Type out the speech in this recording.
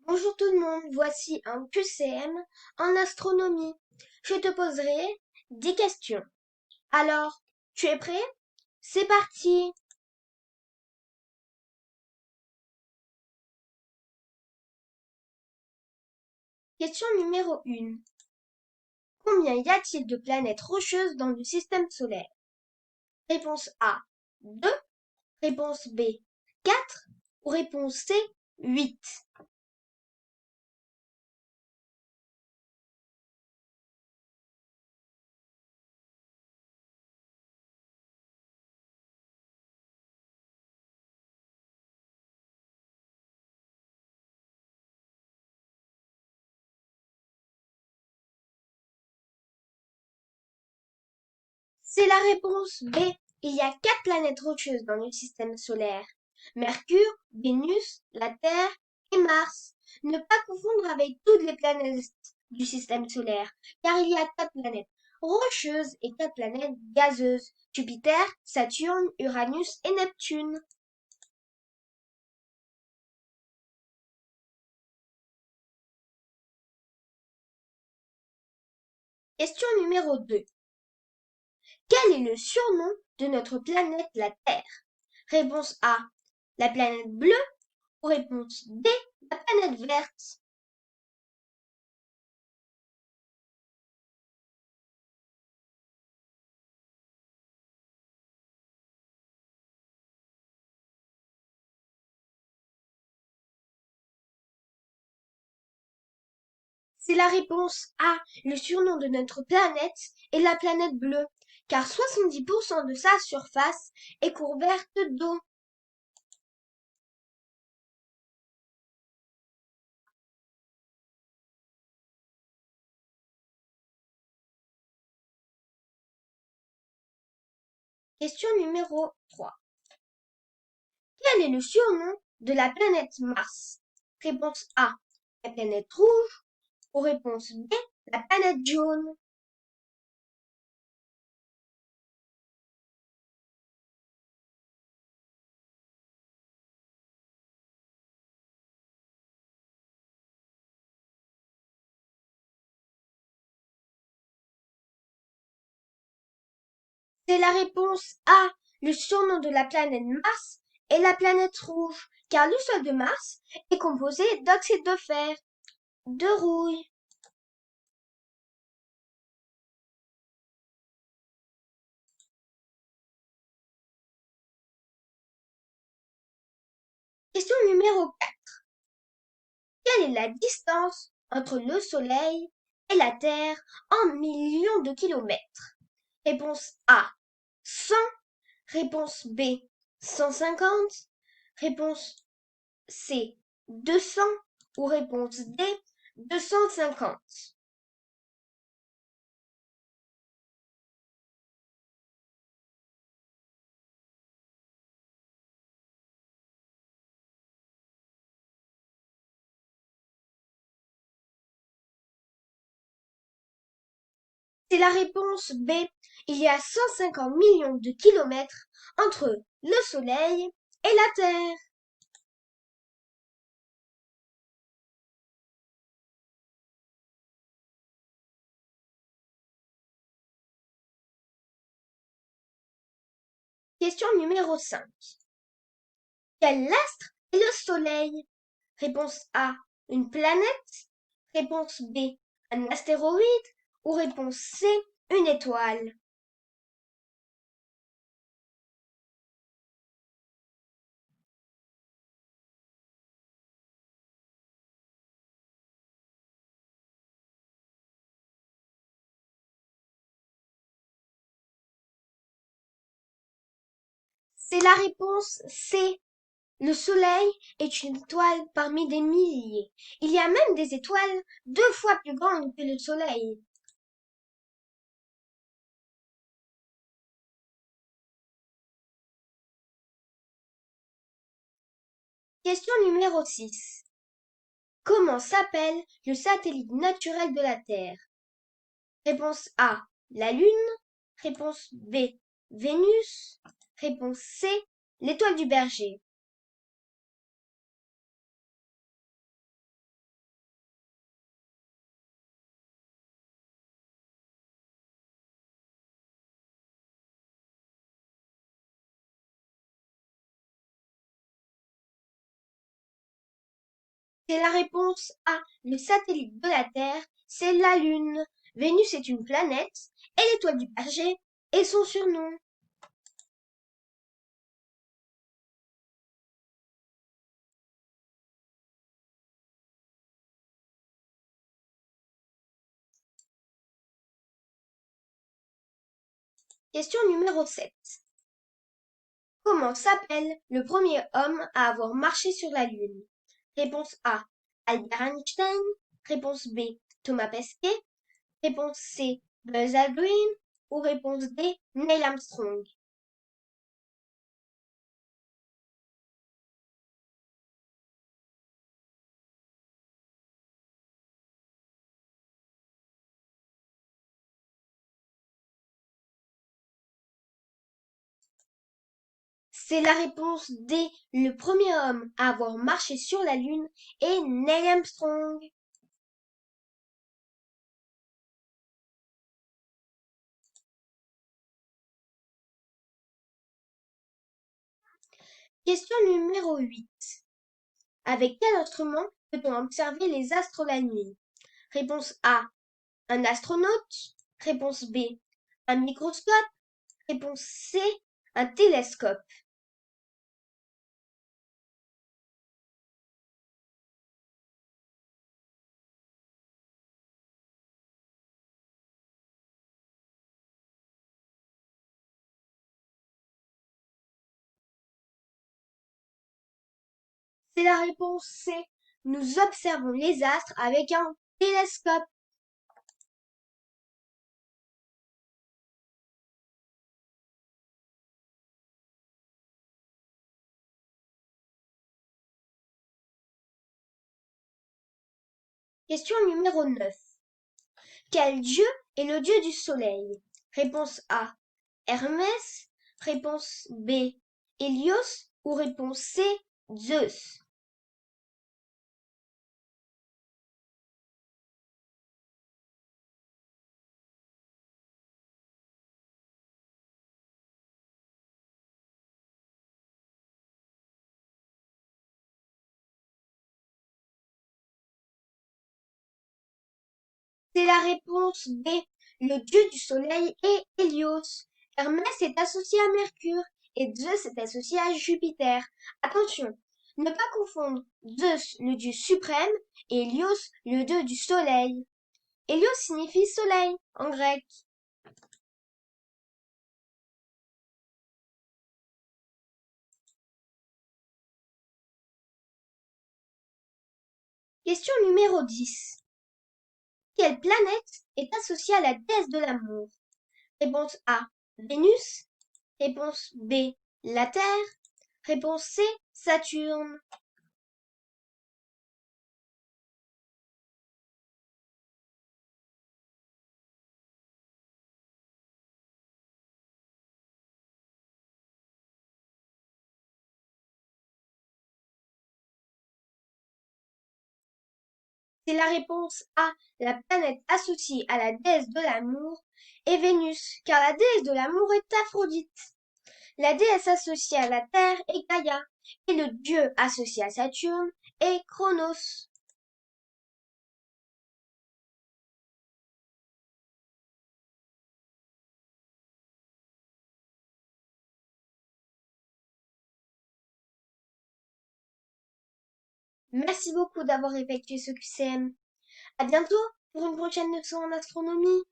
Bonjour tout le monde, voici un QCM en astronomie. Je te poserai 10 questions. Alors, tu es prêt? C'est parti! Question numéro 1. Combien y a-t-il de planètes rocheuses dans le système solaire? Réponse A, 2. Réponse B, 4. Ou réponse C, 8. C'est la réponse B. Il y a 4 planètes rocheuses dans le système solaire. Mercure, Vénus, la Terre et Mars. Ne pas confondre avec toutes les planètes du système solaire, car il y a 4 planètes rocheuses et 4 planètes gazeuses. Jupiter, Saturne, Uranus et Neptune. Question numéro 2. Quel est le surnom de notre planète la Terre? Réponse A, la planète bleue, ou réponse B, la planète verte. C'est la réponse A. Le surnom de notre planète est la planète bleue, car 70% de sa surface est couverte d'eau. Question numéro 3. Quel est le surnom de la planète Mars? Réponse A. La planète rouge. Ou réponse B. La planète jaune. C'est la réponse A. Le surnom de la planète Mars est la planète rouge, car le sol de Mars est composé d'oxyde de fer, de rouille. Question numéro 4. Quelle est la distance entre le Soleil et la Terre en millions de kilomètres? Réponse A, 100. Réponse B, 150. Réponse C, 200. Ou réponse D, 250. C'est la réponse B. Il y a 150 millions de kilomètres entre le Soleil et la Terre. Question numéro 5. Quel astre est le Soleil? Réponse A, une planète. Réponse B, un astéroïde. Ou réponse C, une étoile. C'est la réponse C. Le Soleil est une étoile parmi des milliers. Il y a même des étoiles 2 fois plus grandes que le Soleil. Question numéro 6. Comment s'appelle le satellite naturel de la Terre? Réponse A, la Lune. Réponse B, Vénus. Réponse C, l'étoile du Berger. C'est la réponse A. Le satellite de la Terre, c'est la Lune. Vénus est une planète et l'étoile du Berger est son surnom. Question numéro 7. Comment s'appelle le premier homme à avoir marché sur la Lune? Réponse A. Albert Einstein. Réponse B. Thomas Pesquet. Réponse C. Buzz Aldrin. Ou réponse D. Neil Armstrong. C'est la réponse D. Le premier homme à avoir marché sur la Lune est Neil Armstrong. Question numéro 8. Avec quel instrument peut-on observer les astres la nuit? Réponse A. Un astronaute. Réponse B. Un microscope. Réponse C. Un télescope. C'est la réponse C. Nous observons les astres avec un télescope. Question numéro 9. Quel dieu est le dieu du soleil? Réponse A. Hermès. Réponse B. Hélios. Ou réponse C. Zeus. C'est la réponse B. Le dieu du soleil est Hélios. Hermès est associé à Mercure et Zeus est associé à Jupiter. Attention, ne pas confondre Zeus, le dieu suprême, et Hélios, le dieu du soleil. Hélios signifie soleil en grec. Question numéro 10. Quelle planète est associée à la déesse de l'amour? Réponse A. Vénus. Réponse B. La Terre. Réponse C. Saturne. C'est la réponse A. La planète associée à la déesse de l'amour est Vénus, car la déesse de l'amour est Aphrodite. La déesse associée à la Terre est Gaïa, et le dieu associé à Saturne est Chronos. Merci beaucoup d'avoir effectué ce QCM. À bientôt pour une prochaine leçon en astronomie.